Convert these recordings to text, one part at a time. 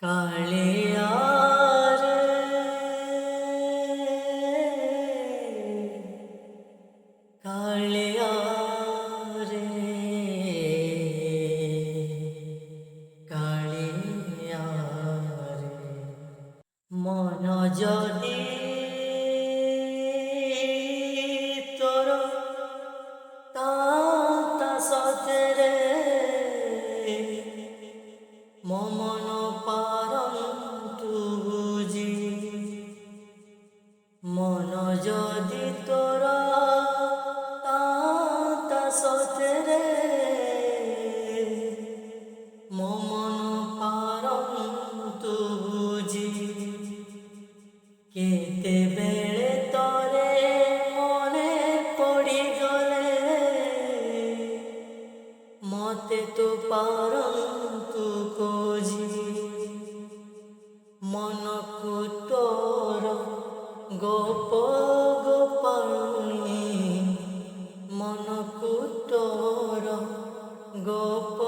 কালিয়া রে কালিয়া রে কালিয়া রে মন যদি তোর তা সতেরে মমন পারন্তু বুঝি মন যদি তোর তা সতেরে মমন পারন্তু বুঝি কেতে বেড়ে তরে মনে পড়ি গলে মতে তো পারন্তু কোজি মনকু তোর গোপ গোপালনি মনকু তোর গোপ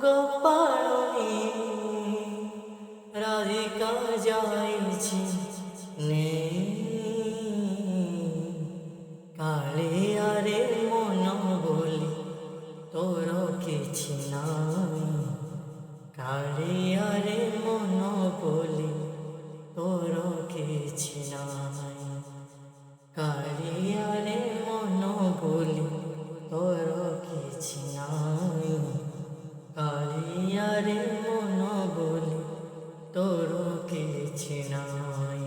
গোপালনি রাধিকা যাইছি নে কালিয়া রে মন বলি তোর কিছু নাই কালিয়া রে মন বলি তোর কিছু নাই কালিয়া রে মন বলি তোর কিছু নাই কালিয়া রে মন বলি তোর কিছু নাই।